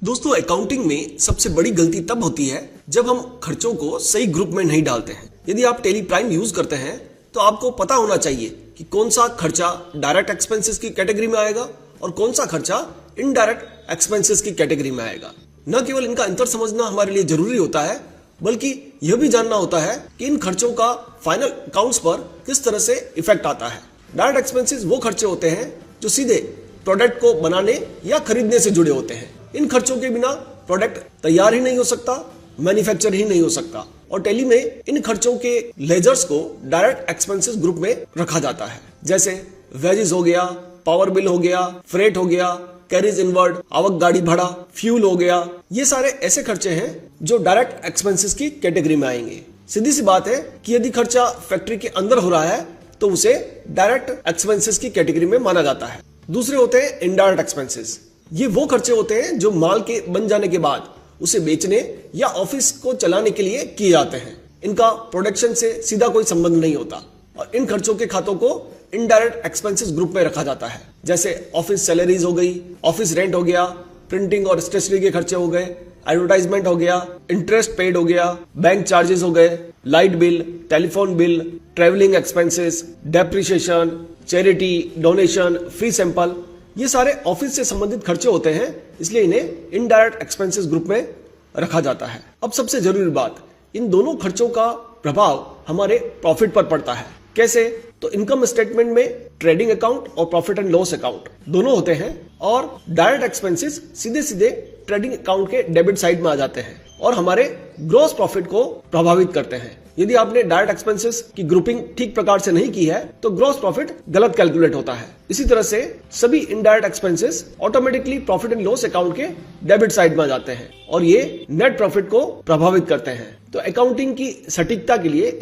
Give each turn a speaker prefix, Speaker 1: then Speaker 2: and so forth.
Speaker 1: दोस्तों, अकाउंटिंग में सबसे बड़ी गलती तब होती है जब हम खर्चों को सही ग्रुप में नहीं डालते हैं। यदि आप टेली प्राइम यूज करते हैं तो आपको पता होना चाहिए कि कौन सा खर्चा डायरेक्ट एक्सपेंसेस की कैटेगरी में आएगा और कौन सा खर्चा इनडायरेक्ट एक्सपेंसेस की कैटेगरी में आएगा। न केवल इनका अंतर समझना हमारे लिए जरूरी होता है, बल्कि यह भी जानना होता है कि इन खर्चों का फाइनल अकाउंट्स पर किस तरह से इफेक्ट आता है। डायरेक्ट एक्सपेंसेस वो खर्चे होते हैं जो सीधे प्रोडक्ट को बनाने या खरीदने से जुड़े होते हैं। इन खर्चों के बिना प्रोडक्ट तैयार ही नहीं हो सकता, मैन्युफैक्चर ही नहीं हो सकता। और टेली में इन खर्चों के लेजर्स को डायरेक्ट एक्सपेंसेस ग्रुप में रखा जाता है, जैसे वेजेस हो गया, पावर बिल हो गया, फ्रेट हो गया, कैरिज इनवर्ड, आवक गाड़ी भाड़ा, फ्यूल हो गया। ये सारे ऐसे खर्चे हैं जो डायरेक्ट एक्सपेंसेस की कैटेगरी में आएंगे। सीधी सी बात है कि यदि खर्चा फैक्ट्री के अंदर हो रहा है तो उसे डायरेक्ट एक्सपेंसेस की कैटेगरी में माना जाता है। दूसरे होते हैं इनडायरेक्ट एक्सपेंसेस। ये वो खर्चे होते हैं जो माल के बन जाने के बाद उसे बेचने या ऑफिस को चलाने के लिए किए जाते हैं। इनका प्रोडक्शन से सीधा कोई संबंध नहीं होता और इन खर्चों के खातों को इनडायरेक्ट एक्सपेंसेस ग्रुप में रखा जाता है, जैसे ऑफिस सैलरीज हो गई, ऑफिस रेंट हो गया, प्रिंटिंग और स्टेशनरी के खर्चे हो गए, एडवर्टाइजमेंट हो गया, इंटरेस्ट पेड हो गया, बैंक चार्जेस हो गए, light bill, telephone bill, travelling expenses, depreciation, charity, donation, free sample. ये सारे ऑफिस से संबंधित खर्चे होते हैं, इसलिए इन्हें इनडायरेक्ट एक्सपेंसेस ग्रुप में रखा जाता है। अब सबसे जरूरी बात, इन दोनों खर्चों का प्रभाव हमारे प्रॉफिट पर पड़ता है। कैसे? तो इनकम स्टेटमेंट में ट्रेडिंग अकाउंट और प्रॉफिट एंड लॉस अकाउंट दोनों होते हैं और डायरेक्ट एक्सपेंसेस सीधे सीधे ट्रेडिंग अकाउंट के डेबिट साइड में आ जाते हैं और हमारे ग्रॉस प्रॉफिट को प्रभावित करते हैं। यदि आपने डायरेक्ट एक्सपेंसेस की ग्रुपिंग ठीक प्रकार से नहीं की है तो ग्रॉस प्रॉफिट गलत कैलकुलेट होता है। इसी तरह से सभी indirect expenses automatically profit and loss account के डेबिट साइड में आ जाते हैं और ये नेट प्रॉफिट को प्रभावित करते हैं। तो अकाउंटिंग की सटीकता के लिए